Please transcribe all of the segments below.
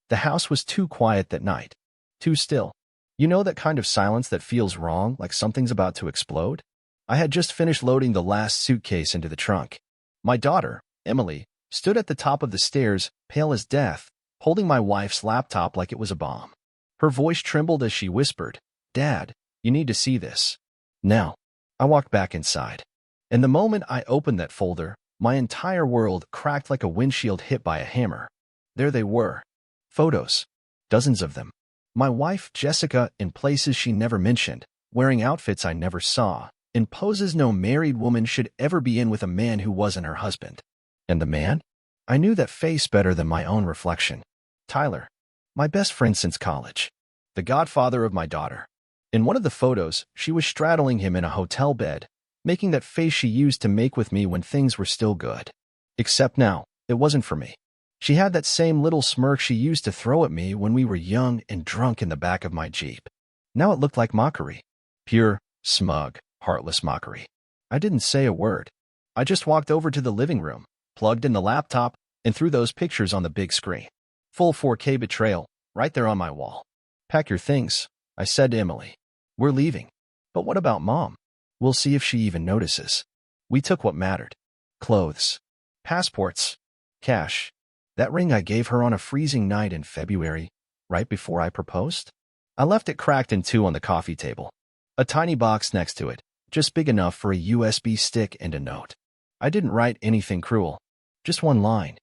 The house was too quiet that night. Too still. You know that kind of silence that feels wrong, like something's about to explode? I had just finished loading the last suitcase into the trunk. My daughter, Emily, stood at the top of the stairs, pale as death, holding my wife's laptop like it was a bomb. Her voice trembled as she whispered, "Dad, you need to see this." Now, I walked back inside. And the moment I opened that folder, my entire world cracked like a windshield hit by a hammer. There they were. Photos. Dozens of them. My wife, Jessica, in places she never mentioned, wearing outfits I never saw, in poses no married woman should ever be in with a man who wasn't her husband. And the man? I knew that face better than my own reflection. Tyler. My best friend since college. The godfather of my daughter. In one of the photos, she was straddling him in a hotel bed, making that face she used to make with me when things were still good. Except now, it wasn't for me. She had that same little smirk she used to throw at me when we were young and drunk in the back of my Jeep. Now it looked like mockery. Pure, smug, heartless mockery. I didn't say a word. I just walked over to the living room, plugged in the laptop, and threw those pictures on the big screen. Full 4K betrayal, right there on my wall. "Pack your things," I said to Emily. "We're leaving." "But what about Mom? We'll see if she even notices." We took what mattered. Clothes. Passports. Cash. That ring I gave her on a freezing night in February, right before I proposed? I left it cracked in two on the coffee table. A tiny box next to it, just big enough for a USB stick and a note. I didn't write anything cruel. Just one line.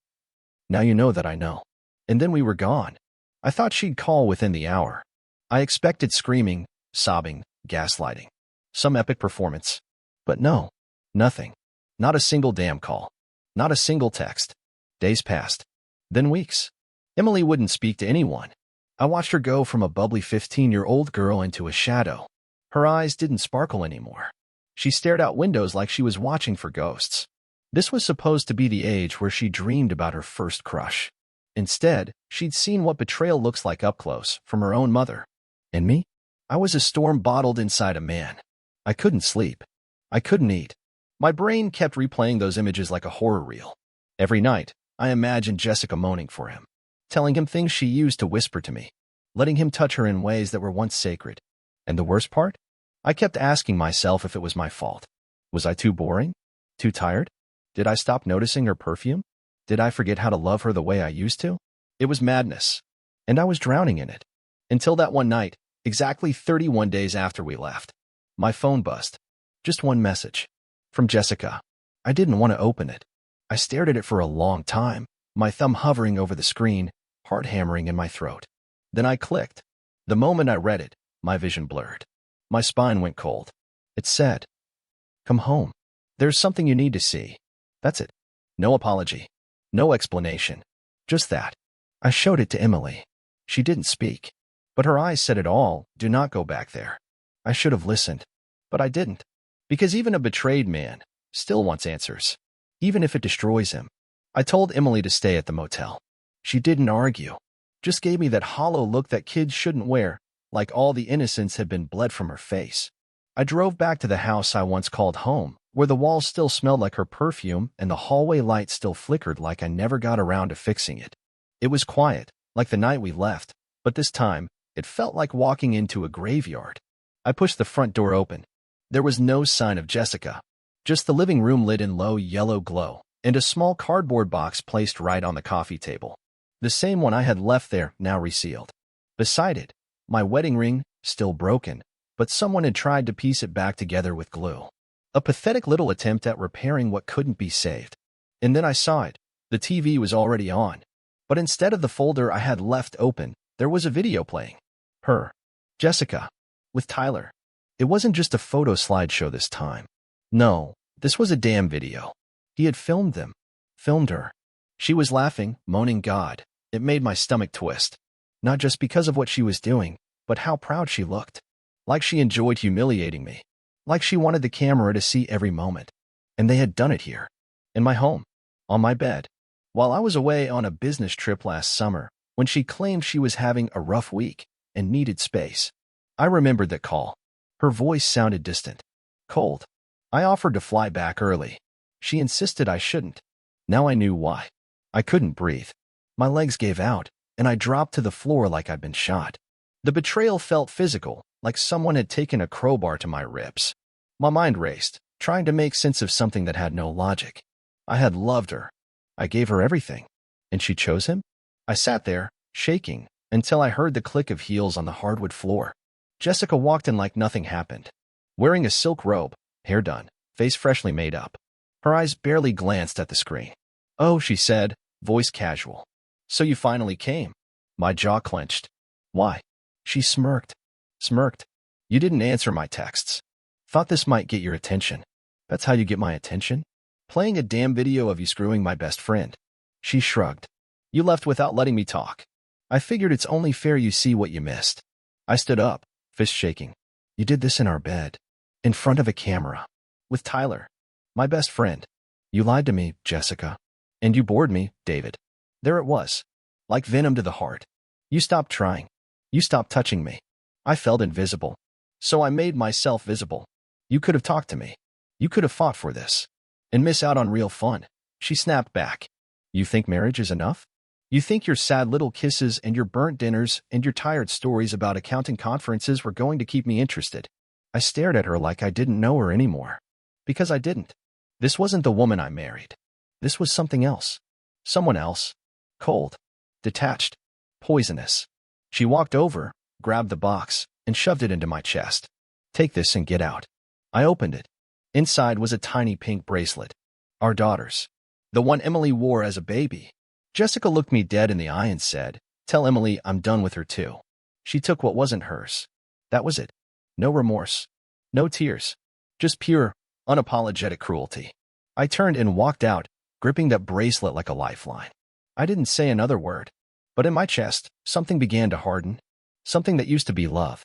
"Now you know that I know." And then we were gone. I thought she'd call within the hour. I expected screaming, sobbing, gaslighting. Some epic performance. But no. Nothing. Not a single damn call. Not a single text. Days passed. Then weeks. Emily wouldn't speak to anyone. I watched her go from a bubbly 15-year-old girl into a shadow. Her eyes didn't sparkle anymore. She stared out windows like she was watching for ghosts. This was supposed to be the age where she dreamed about her first crush. Instead, she'd seen what betrayal looks like up close from her own mother. And me? I was a storm bottled inside a man. I couldn't sleep. I couldn't eat. My brain kept replaying those images like a horror reel. Every night, I imagined Jessica moaning for him, telling him things she used to whisper to me, letting him touch her in ways that were once sacred. And the worst part? I kept asking myself if it was my fault. Was I too boring? Too tired? Did I stop noticing her perfume? Did I forget how to love her the way I used to? It was madness, and I was drowning in it. Until that one night, exactly 31 days after we left. My phone buzzed. Just one message. From Jessica. I didn't want to open it. I stared at it for a long time, my thumb hovering over the screen, heart hammering in my throat. Then I clicked. The moment I read it, my vision blurred. My spine went cold. It said, "Come home. There's something you need to see." That's it. No apology. No explanation. Just that. I showed it to Emily. She didn't speak. But her eyes said it all. "Do not go back there." I should have listened. But I didn't. Because even a betrayed man still wants answers. Even if it destroys him. I told Emily to stay at the motel. She didn't argue. Just gave me that hollow look that kids shouldn't wear, like all the innocence had been bled from her face. I drove back to the house I once called home, where the walls still smelled like her perfume and the hallway light still flickered like I never got around to fixing it. It was quiet, like the night we left, but this time, it felt like walking into a graveyard. I pushed the front door open. There was no sign of Jessica. Just the living room lit in low yellow glow, and a small cardboard box placed right on the coffee table. The same one I had left there, now resealed. Beside it, my wedding ring, still broken, but someone had tried to piece it back together with glue. A pathetic little attempt at repairing what couldn't be saved. And then I saw it. The TV was already on. But instead of the folder I had left open, there was a video playing. Her. Jessica. With Tyler. It wasn't just a photo slideshow this time. No, this was a damn video. He had filmed them. Filmed her. She was laughing, moaning God. It made my stomach twist. Not just because of what she was doing, but how proud she looked. Like she enjoyed humiliating me. Like she wanted the camera to see every moment. And they had done it here. In my home. On my bed. While I was away on a business trip last summer, when she claimed she was having a rough week and needed space. I remembered that call. Her voice sounded distant. Cold. I offered to fly back early. She insisted I shouldn't. Now I knew why. I couldn't breathe. My legs gave out, and I dropped to the floor like I'd been shot. The betrayal felt physical, like someone had taken a crowbar to my ribs. My mind raced, trying to make sense of something that had no logic. I had loved her. I gave her everything. And she chose him? I sat there, shaking, until I heard the click of heels on the hardwood floor. Jessica walked in like nothing happened, wearing a silk robe, hair done, face freshly made up. Her eyes barely glanced at the screen. "Oh," she said, voice casual. "So you finally came." My jaw clenched. "Why?" She smirked. "You didn't answer my texts. Thought this might get your attention." "That's how you get my attention? Playing a damn video of you screwing my best friend." She shrugged. "You left without letting me talk. I figured it's only fair you see what you missed." I stood up, fist shaking. "You did this in our bed. In front of a camera. With Tyler. My best friend. You lied to me, Jessica. And you bored me, David." There it was. Like venom to the heart. "You stopped trying. You stopped touching me. I felt invisible. So I made myself visible. You could have talked to me. You could have fought for this. And miss out on real fun." She snapped back. "You think marriage is enough? You think your sad little kisses and your burnt dinners and your tired stories about accounting conferences were going to keep me interested?" I stared at her like I didn't know her anymore. Because I didn't. This wasn't the woman I married. This was something else. Someone else. Cold. Detached. Poisonous. She walked over, grabbed the box, and shoved it into my chest. "Take this and get out." I opened it. Inside was a tiny pink bracelet. Our daughter's. The one Emily wore as a baby. Jessica looked me dead in the eye and said, "Tell Emily I'm done with her too." She took what wasn't hers. That was it. No remorse. No tears. Just pure, unapologetic cruelty. I turned and walked out, gripping that bracelet like a lifeline. I didn't say another word. But in my chest, something began to harden. Something that used to be love.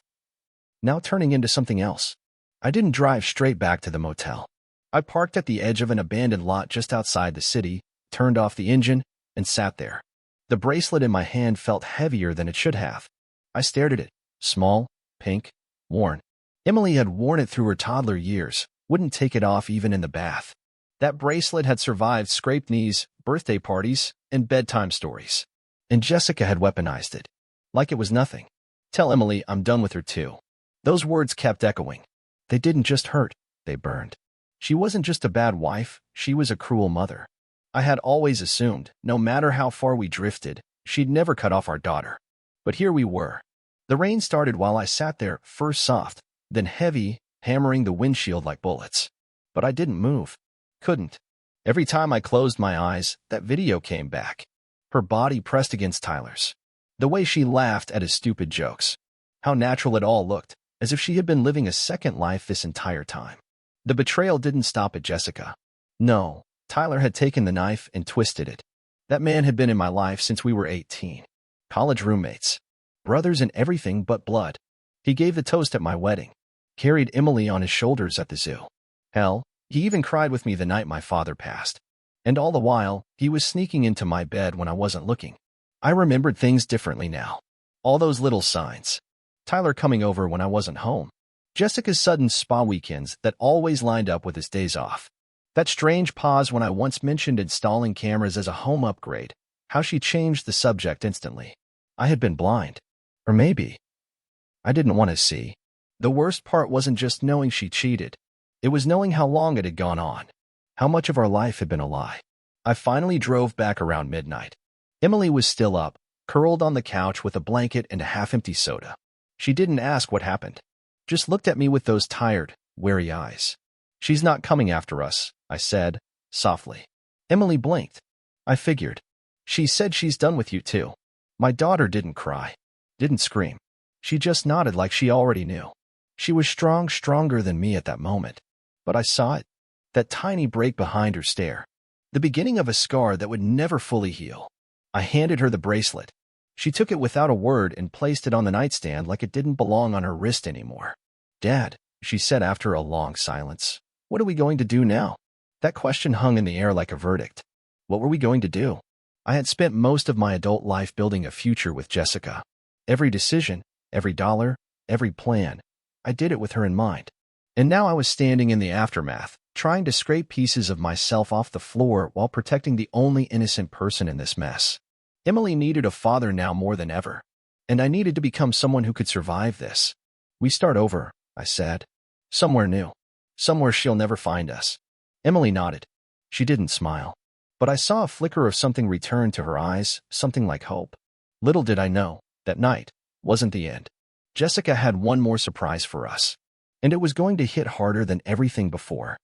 Now turning into something else. I didn't drive straight back to the motel. I parked at the edge of an abandoned lot just outside the city, turned off the engine, and sat there. The bracelet in my hand felt heavier than it should have. I stared at it. Small, pink, worn. Emily had worn it through her toddler years, wouldn't take it off even in the bath. That bracelet had survived scraped knees, birthday parties, and bedtime stories. And Jessica had weaponized it. Like it was nothing. "Tell Emily I'm done with her too." Those words kept echoing. They didn't just hurt, they burned. She wasn't just a bad wife, she was a cruel mother. I had always assumed, no matter how far we drifted, she'd never cut off our daughter. But here we were. The rain started while I sat there, first soft, then heavy, hammering the windshield like bullets. But I didn't move. Couldn't. Every time I closed my eyes, that video came back. Her body pressed against Tyler's. The way she laughed at his stupid jokes. How natural it all looked, as if she had been living a second life this entire time. The betrayal didn't stop at Jessica. No, Tyler had taken the knife and twisted it. That man had been in my life since we were 18. College roommates. Brothers in everything but blood. He gave the toast at my wedding. Carried Emily on his shoulders at the zoo. Hell, he even cried with me the night my father passed. And all the while, he was sneaking into my bed when I wasn't looking. I remembered things differently now. All those little signs. Tyler coming over when I wasn't home. Jessica's sudden spa weekends that always lined up with his days off. That strange pause when I once mentioned installing cameras as a home upgrade. How she changed the subject instantly. I had been blind. Or maybe I didn't want to see. The worst part wasn't just knowing she cheated. It was knowing how long it had gone on. How much of our life had been a lie. I finally drove back around midnight. Emily was still up, curled on the couch with a blanket and a half-empty soda. She didn't ask what happened. Just looked at me with those tired, wary eyes. "She's not coming after us," I said, softly. Emily blinked. I figured. "She said she's done with you too." My daughter didn't cry. Didn't scream. She just nodded like she already knew. She was stronger than me at that moment. But I saw it. That tiny break behind her stare. The beginning of a scar that would never fully heal. I handed her the bracelet. She took it without a word and placed it on the nightstand like it didn't belong on her wrist anymore. "Dad," she said after a long silence, "what are we going to do now?" That question hung in the air like a verdict. What were we going to do? I had spent most of my adult life building a future with Jessica. Every decision, every dollar, every plan, I did it with her in mind. And now I was standing in the aftermath, trying to scrape pieces of myself off the floor while protecting the only innocent person in this mess. Emily needed a father now more than ever, and I needed to become someone who could survive this. We start over, I said. Somewhere new. Somewhere she'll never find us. Emily nodded. She didn't smile, but I saw a flicker of something return to her eyes, something like hope. Little did I know, that night wasn't the end. Jessica had one more surprise for us, and it was going to hit harder than everything before.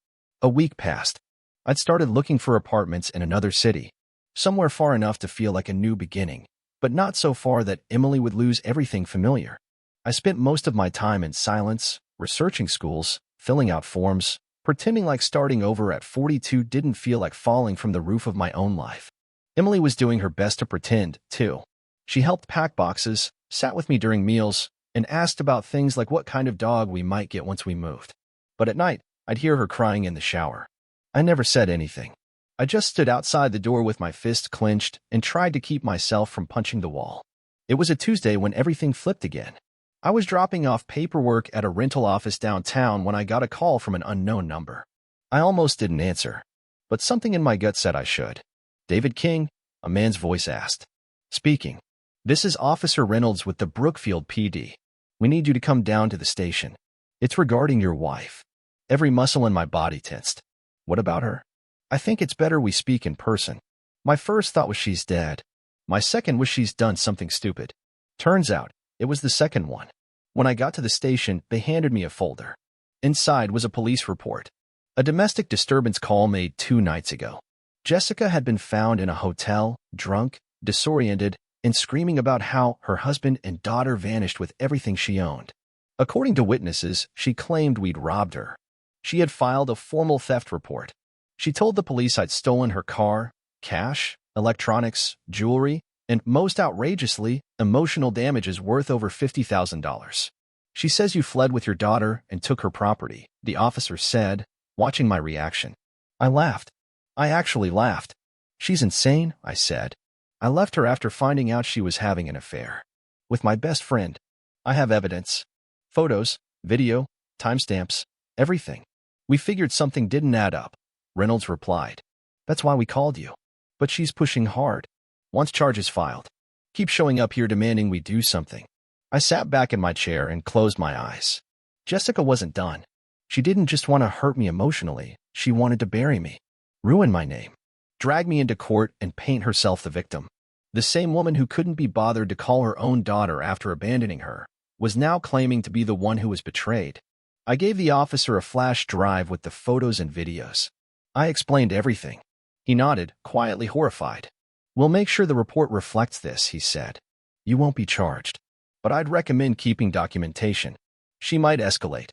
A week passed. I'd started looking for apartments in another city, somewhere far enough to feel like a new beginning, but not so far that Emily would lose everything familiar. I spent most of my time in silence, researching schools, filling out forms, pretending like starting over at 42 didn't feel like falling from the roof of my own life. Emily was doing her best to pretend, too. She helped pack boxes, sat with me during meals, and asked about things like what kind of dog we might get once we moved. But at night, I'd hear her crying in the shower. I never said anything. I just stood outside the door with my fist clenched and tried to keep myself from punching the wall. It was a Tuesday when everything flipped again. I was dropping off paperwork at a rental office downtown when I got a call from an unknown number. I almost didn't answer, but something in my gut said I should. David King, a man's voice asked. Speaking. This is Officer Reynolds with the Brookfield PD. We need you to come down to the station. It's regarding your wife. Every muscle in my body tensed. What about her? I think it's better we speak in person. My first thought was she's dead. My second was she's done something stupid. Turns out, it was the second one. When I got to the station, they handed me a folder. Inside was a police report. A domestic disturbance call made 2 nights ago. Jessica had been found in a hotel, drunk, disoriented, and screaming about how her husband and daughter vanished with everything she owned. According to witnesses, she claimed we'd robbed her. She had filed a formal theft report. She told the police I'd stolen her car, cash, electronics, jewelry, and most outrageously, emotional damages worth over $50,000. She says you fled with your daughter and took her property, the officer said, watching my reaction. I laughed. I actually laughed. She's insane, I said. I left her after finding out she was having an affair. With my best friend. I have evidence. Photos, video, timestamps, everything. We figured something didn't add up. Reynolds replied. That's why we called you. But she's pushing hard. Once charges filed. Keep showing up here demanding we do something. I sat back in my chair and closed my eyes. Jessica wasn't done. She didn't just want to hurt me emotionally. She wanted to bury me. Ruin my name. Drag me into court and paint herself the victim. The same woman who couldn't be bothered to call her own daughter after abandoning her was now claiming to be the one who was betrayed. I gave the officer a flash drive with the photos and videos. I explained everything. He nodded, quietly horrified. We'll make sure the report reflects this, he said. You won't be charged. But I'd recommend keeping documentation. She might escalate.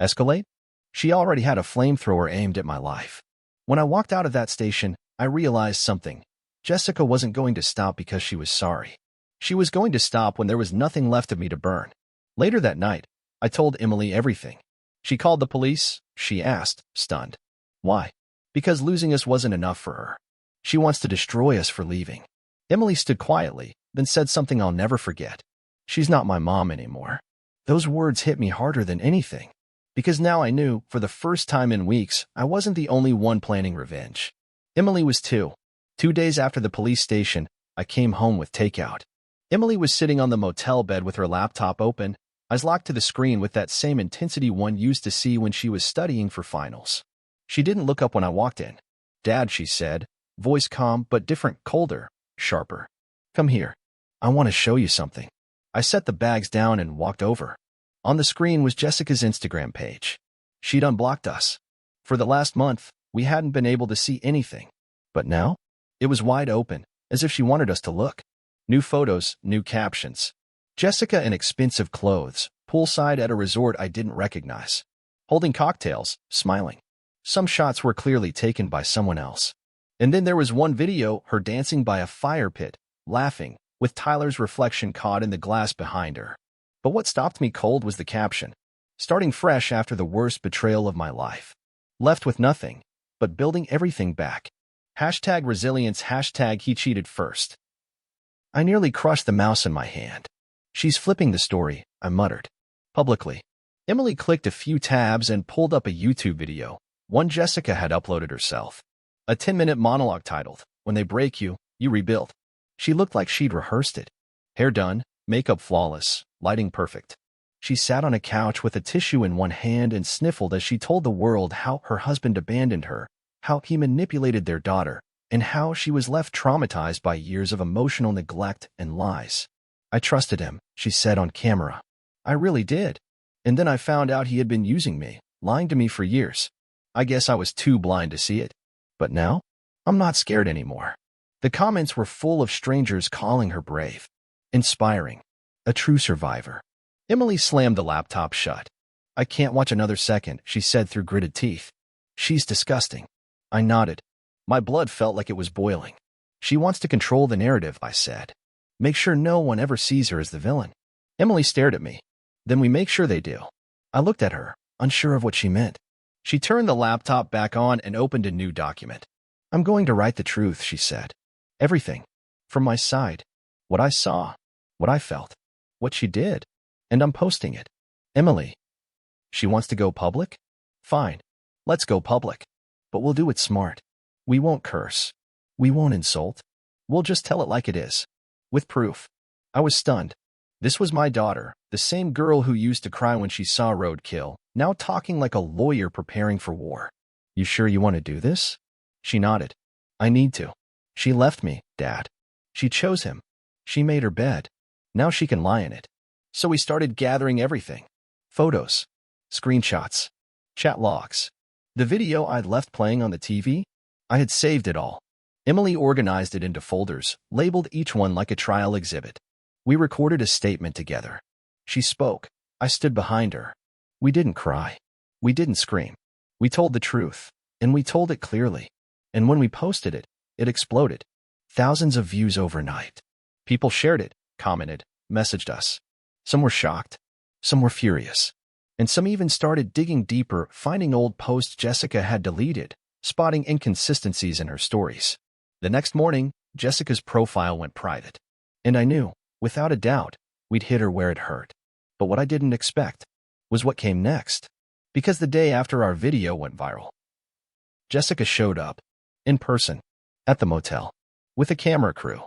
Escalate? She already had a flamethrower aimed at my life. When I walked out of that station, I realized something. Jessica wasn't going to stop because she was sorry. She was going to stop when there was nothing left of me to burn. Later that night, I told Emily everything. She called the police, she asked, stunned. Why? Because losing us wasn't enough for her. She wants to destroy us for leaving. Emily stood quietly, then said something I'll never forget. She's not my mom anymore. Those words hit me harder than anything. Because now I knew, for the first time in weeks, I wasn't the only one planning revenge. Emily was too. 2 days after the police station, I came home with takeout. Emily was sitting on the motel bed with her laptop open, eyes locked to the screen with that same intensity one used to see when she was studying for finals. She didn't look up when I walked in. Dad, she said, voice calm but different, colder, sharper. Come here. I want to show you something. I set the bags down and walked over. On the screen was Jessica's Instagram page. She'd unblocked us. For the last month, we hadn't been able to see anything. But now? It was wide open, as if she wanted us to look. New photos, new captions. Jessica in expensive clothes, poolside at a resort I didn't recognize. Holding cocktails, smiling. Some shots were clearly taken by someone else. And then there was one video, her dancing by a fire pit, laughing, with Tyler's reflection caught in the glass behind her. But what stopped me cold was the caption. Starting fresh after the worst betrayal of my life. Left with nothing, but building everything back. Hashtag resilience, hashtag he cheated first. I nearly crushed the mouse in my hand. She's flipping the story, I muttered. Publicly. Emily clicked a few tabs and pulled up a YouTube video, one Jessica had uploaded herself. A 10-minute monologue titled, When They Break You, You Rebuild. She looked like she'd rehearsed it. Hair done, makeup flawless, lighting perfect. She sat on a couch with a tissue in one hand and sniffled as she told the world how her husband abandoned her, how he manipulated their daughter, and how she was left traumatized by years of emotional neglect and lies. I trusted him, she said on camera. I really did. And then I found out he had been using me, lying to me for years. I guess I was too blind to see it. But now, I'm not scared anymore. The comments were full of strangers calling her brave, inspiring, a true survivor. Emily slammed the laptop shut. I can't watch another second, she said through gritted teeth. She's disgusting. I nodded. My blood felt like it was boiling. She wants to control the narrative, I said. Make sure no one ever sees her as the villain. Emily stared at me. Then we make sure they do. I looked at her, unsure of what she meant. She turned the laptop back on and opened a new document. I'm going to write the truth, she said. Everything. From my side. What I saw. What I felt. What she did. And I'm posting it. Emily. She wants to go public? Fine. Let's go public. But we'll do it smart. We won't curse. We won't insult. We'll just tell it like it is. With proof. I was stunned. This was my daughter, the same girl who used to cry when she saw roadkill, now talking like a lawyer preparing for war. You sure you want to do this? She nodded. I need to. She left me, Dad. She chose him. She made her bed. Now she can lie in it. So we started gathering everything. Photos. Screenshots. Chat logs. The video I'd left playing on the TV? I had saved it all. Emily organized it into folders, labeled each one like a trial exhibit. We recorded a statement together. She spoke. I stood behind her. We didn't cry. We didn't scream. We told the truth, and we told it clearly. And when we posted it, it exploded. Thousands of views overnight. People shared it, commented, messaged us. Some were shocked. Some were furious. And some even started digging deeper, finding old posts Jessica had deleted, spotting inconsistencies in her stories. The next morning, Jessica's profile went private. And I knew, without a doubt, we'd hit her where it hurt. But what I didn't expect was what came next. Because the day after our video went viral, Jessica showed up, in person, at the motel, with a camera crew.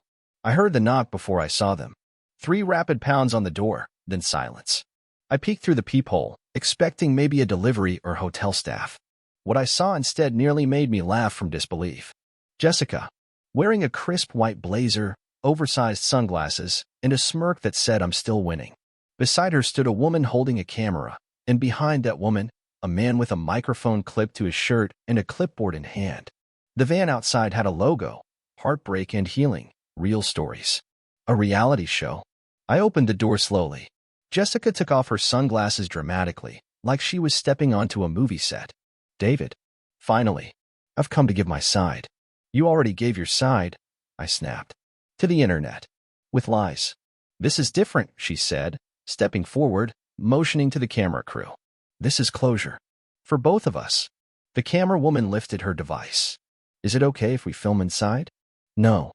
I heard the knock before I saw them. 3 rapid pounds on the door, then silence. I peeked through the peephole, expecting maybe a delivery or hotel staff. What I saw instead nearly made me laugh from disbelief. Jessica, wearing a crisp white blazer, oversized sunglasses, and a smirk that said I'm still winning. Beside her stood a woman holding a camera, and behind that woman, a man with a microphone clipped to his shirt and a clipboard in hand. The van outside had a logo, Heartbreak and Healing, Real Stories. A reality show. I opened the door slowly. Jessica took off her sunglasses dramatically, like she was stepping onto a movie set. David. Finally. I've come to give my side. You already gave your side, I snapped. To the internet. With lies. This is different, she said, stepping forward, motioning to the camera crew. This is closure. For both of us. The camera woman lifted her device. Is it okay if we film inside? No.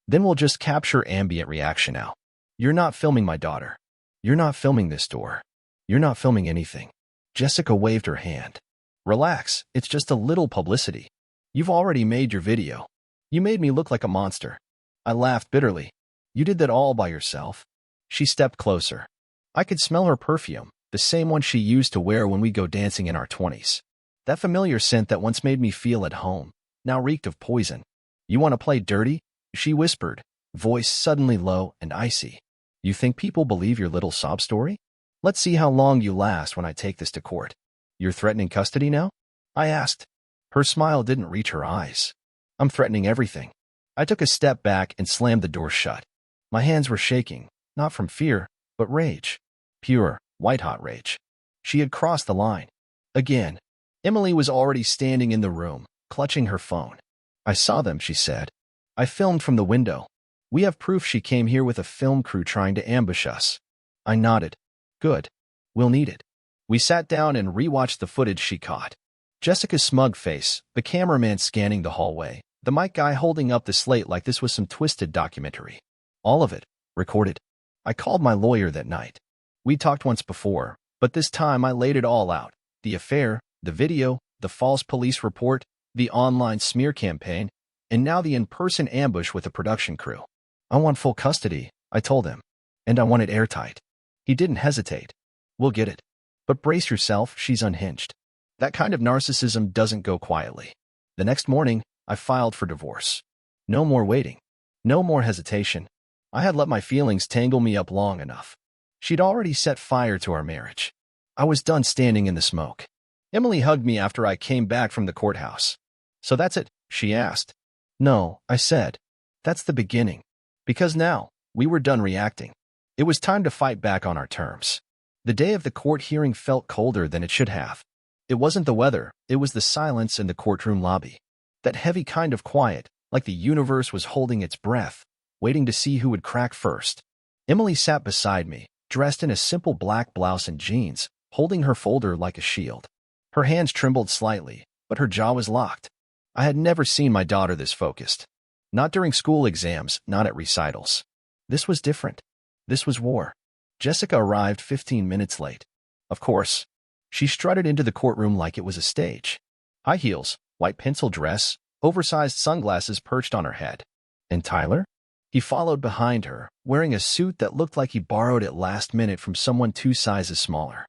Then we'll just capture ambient reaction now. You're not filming my daughter. You're not filming this door. You're not filming anything. Jessica waved her hand. Relax, it's just a little publicity. You've already made your video. You made me look like a monster. I laughed bitterly. You did that all by yourself. She stepped closer. I could smell her perfume, the same one she used to wear when we go dancing in our 20s. That familiar scent that once made me feel at home, now reeked of poison. You want to play dirty? She whispered, voice suddenly low and icy. You think people believe your little sob story? Let's see how long you last when I take this to court. You're threatening custody now? I asked. Her smile didn't reach her eyes. I'm threatening everything. I took a step back and slammed the door shut. My hands were shaking, not from fear, but rage. Pure, white-hot rage. She had crossed the line. Again. Emily was already standing in the room, clutching her phone. I saw them, she said. I filmed from the window. We have proof she came here with a film crew trying to ambush us. I nodded. Good. We'll need it. We sat down and rewatched the footage she caught. Jessica's smug face, the cameraman scanning the hallway, the mic guy holding up the slate like this was some twisted documentary. All of it, recorded. I called my lawyer that night. We talked once before, but this time I laid it all out. The affair, the video, the false police report, the online smear campaign, and now the in-person ambush with a production crew. I want full custody, I told him. And I want it airtight. He didn't hesitate. We'll get it. But brace yourself, she's unhinged. That kind of narcissism doesn't go quietly. The next morning, I filed for divorce. No more waiting. No more hesitation. I had let my feelings tangle me up long enough. She'd already set fire to our marriage. I was done standing in the smoke. Emily hugged me after I came back from the courthouse. So that's it, she asked. No, I said. That's the beginning. Because now, we were done reacting. It was time to fight back on our terms. The day of the court hearing felt colder than it should have. It wasn't the weather, it was the silence in the courtroom lobby. That heavy kind of quiet, like the universe was holding its breath, waiting to see who would crack first. Emily sat beside me, dressed in a simple black blouse and jeans, holding her folder like a shield. Her hands trembled slightly, but her jaw was locked. I had never seen my daughter this focused. Not during school exams, not at recitals. This was different. This was war. Jessica arrived 15 minutes late. Of course. She strutted into the courtroom like it was a stage. High heels, white pencil dress, oversized sunglasses perched on her head. And Tyler? He followed behind her, wearing a suit that looked like he borrowed it last minute from someone 2 sizes smaller.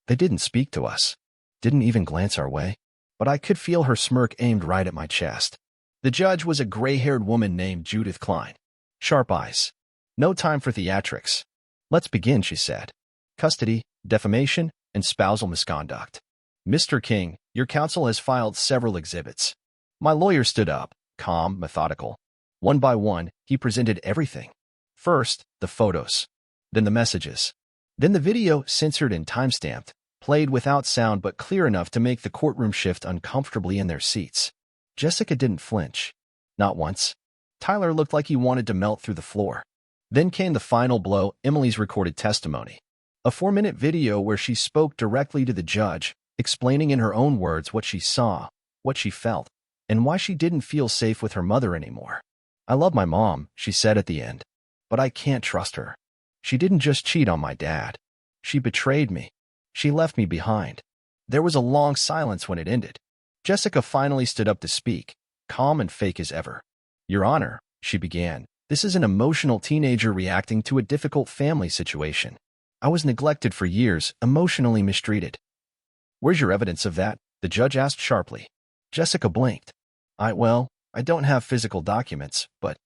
They didn't speak to us. Didn't even glance our way. But I could feel her smirk aimed right at my chest. The judge was a gray-haired woman named Judith Klein. Sharp eyes. No time for theatrics. Let's begin, she said. Custody, defamation, and spousal misconduct. Mr. King, your counsel has filed several exhibits. My lawyer stood up, calm, methodical. One by one, he presented everything. First, the photos. Then the messages. Then the video, censored and time-stamped, played without sound but clear enough to make the courtroom shift uncomfortably in their seats. Jessica didn't flinch. Not once. Tyler looked like he wanted to melt through the floor. Then came the final blow, Emily's recorded testimony. A 4-minute video where she spoke directly to the judge, explaining in her own words what she saw, what she felt, and why she didn't feel safe with her mother anymore. I love my mom, she said at the end, but I can't trust her. She didn't just cheat on my dad. She betrayed me. She left me behind. There was a long silence when it ended. Jessica finally stood up to speak, calm and fake as ever. Your Honor, she began, this is an emotional teenager reacting to a difficult family situation. I was neglected for years, emotionally mistreated. Where's your evidence of that? The judge asked sharply. Jessica blinked. I don't have physical documents, but...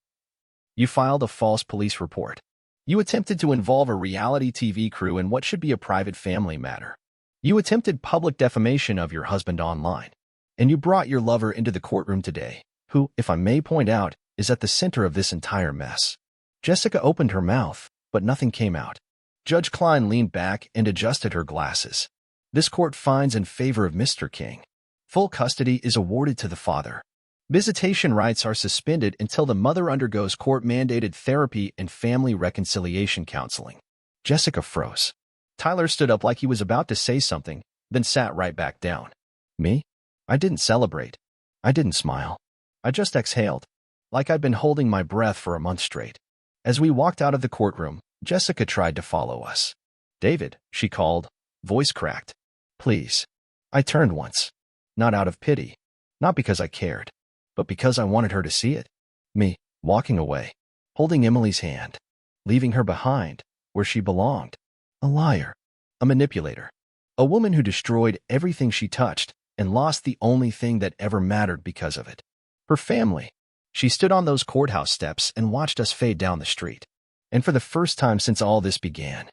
You filed a false police report. You attempted to involve a reality TV crew in what should be a private family matter. You attempted public defamation of your husband online. And you brought your lover into the courtroom today, who, if I may point out, is at the center of this entire mess. Jessica opened her mouth, but nothing came out. Judge Klein leaned back and adjusted her glasses. This court finds in favor of Mr. King. Full custody is awarded to the father. Visitation rights are suspended until the mother undergoes court-mandated therapy and family reconciliation counseling. Jessica froze. Tyler stood up like he was about to say something, then sat right back down. Me? I didn't celebrate. I didn't smile. I just exhaled, like I'd been holding my breath for a month straight. As we walked out of the courtroom, Jessica tried to follow us. David, she called, voice cracked. Please. I turned once. Not out of pity. Not because I cared. But because I wanted her to see it. Me, walking away, holding Emily's hand, leaving her behind, where she belonged. A liar. A manipulator. A woman who destroyed everything she touched and lost the only thing that ever mattered because of it. Her family. She stood on those courthouse steps and watched us fade down the street. And for the first time since all this began,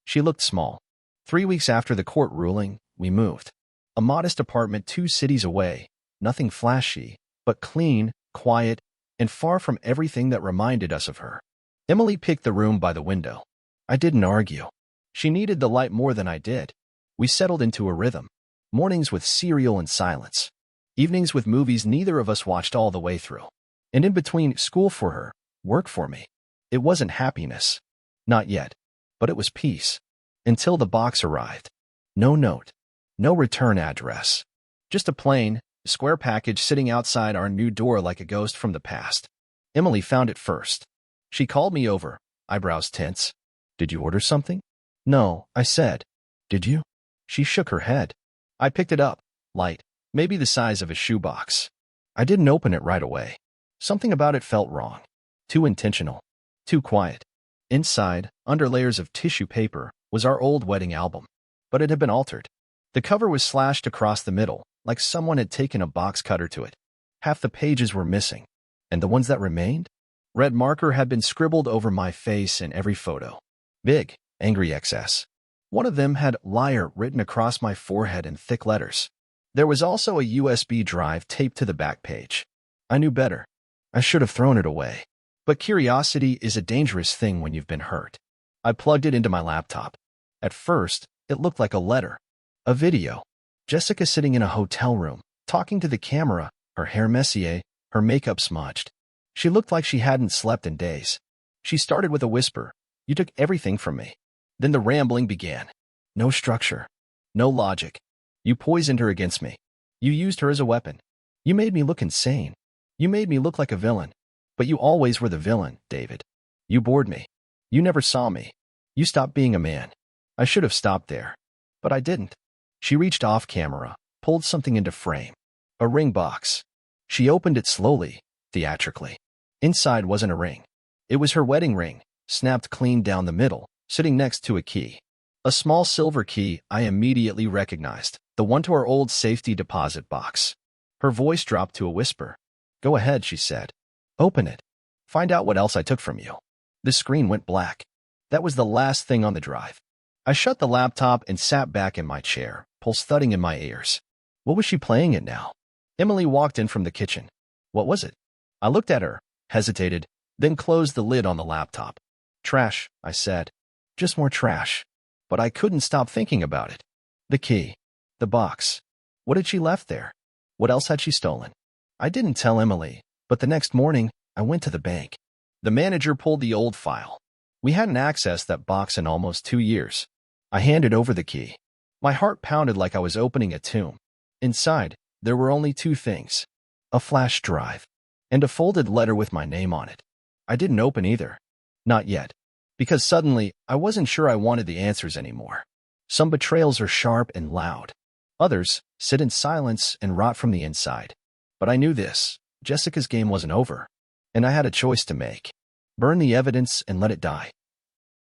she looked small. 3 weeks after the court ruling, we moved. A modest apartment 2 cities away, nothing flashy, but clean, quiet, and far from everything that reminded us of her. Emily picked the room by the window. I didn't argue. She needed the light more than I did. We settled into a rhythm. Mornings with cereal and silence. Evenings with movies neither of us watched all the way through. And in between, school for her, work for me. It wasn't happiness. Not yet. But it was peace. Until the box arrived. No note. No return address. Just a plain, square package sitting outside our new door like a ghost from the past. Emily found it first. She called me over, eyebrows tense. Did you order something? No, I said. Did you? She shook her head. I picked it up, light, maybe the size of a shoebox. I didn't open it right away. Something about it felt wrong. Too intentional. Too quiet. Inside, under layers of tissue paper, was our old wedding album. But it had been altered. The cover was slashed across the middle, like someone had taken a box cutter to it. Half the pages were missing. And the ones that remained? Red marker had been scribbled over my face in every photo. Big, angry XS. One of them had liar written across my forehead in thick letters. There was also a USB drive taped to the back page. I knew better. I should have thrown it away. But curiosity is a dangerous thing when you've been hurt. I plugged it into my laptop. At first, it looked like a letter. A video. Jessica sitting in a hotel room, talking to the camera, her hair messier, her makeup smudged. She looked like she hadn't slept in days. She started with a whisper. You took everything from me. Then the rambling began. No structure. No logic. You poisoned her against me. You used her as a weapon. You made me look insane. You made me look like a villain. But you always were the villain, David. You bored me. You never saw me. You stopped being a man. I should have stopped there. But I didn't. She reached off camera, pulled something into frame. A ring box. She opened it slowly, theatrically. Inside wasn't a ring. It was her wedding ring, snapped clean down the middle, sitting next to a key. A small silver key I immediately recognized, the one to our old safety deposit box. Her voice dropped to a whisper. Go ahead, she said. Open it. Find out what else I took from you. The screen went black. That was the last thing on the drive. I shut the laptop and sat back in my chair, pulse thudding in my ears. What was she playing it now? Emily walked in from the kitchen. What was it? I looked at her, hesitated, then closed the lid on the laptop. Trash, I said. Just more trash. But I couldn't stop thinking about it. The key. The box. What had she left there? What else had she stolen? I didn't tell Emily, but the next morning, I went to the bank. The manager pulled the old file. We hadn't accessed that box in almost 2 years. I handed over the key. My heart pounded like I was opening a tomb. Inside, there were only 2 things. A flash drive. And a folded letter with my name on it. I didn't open either. Not yet. Because suddenly, I wasn't sure I wanted the answers anymore. Some betrayals are sharp and loud. Others sit in silence and rot from the inside. But I knew this. Jessica's game wasn't over. And I had a choice to make. Burn the evidence and let it die.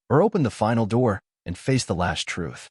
Or open the final door and face the last truth.